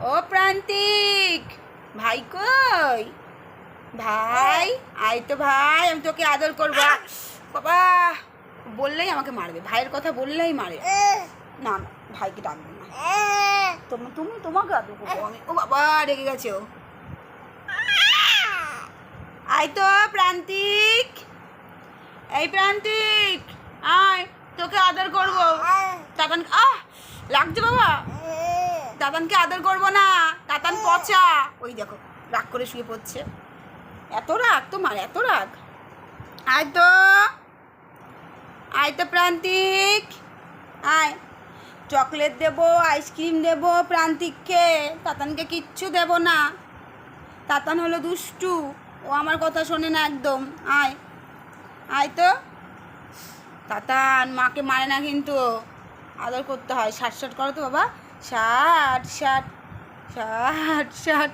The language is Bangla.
ও প্রান্তিক, ভাই কই? ভাই আয় তো ভাই, আমি তোকে আদর করবো। বাবা বললেই আমাকে মারবে, ভাইয়ের কথা বললেই মারে। না না, ভাইকে ডাকবো না। তুমি তোমাকে আদর করবো আমি। ও বাবা রেগে গেছে ও। আয় তো প্রান্তিক, এই প্রান্তিক আয়, তোকে আদর করবো। তাতান লাগছে বাবা, তাতানকে আদর করবো না, তাতান পচা। ওই দেখো রাগ করে শুয়ে পড়ছে। এত রাগ তোমার, এত রাগ। আয় তো, আয় তো প্রান্তিক আয়, চকলেট দেবো, আইসক্রিম দেবো প্রান্তিককে, তাতানকে কিচ্ছু দেবো না। তাতান হলো দুষ্টু, ও আমার কথা শোনে না একদম। আয়, আয় তো। তাতান মাকে মারে না কিন্তু, আদর করতে হয়। ষাট ষাট করো তো বাবা, ষাট ষাট ষাট ষাট।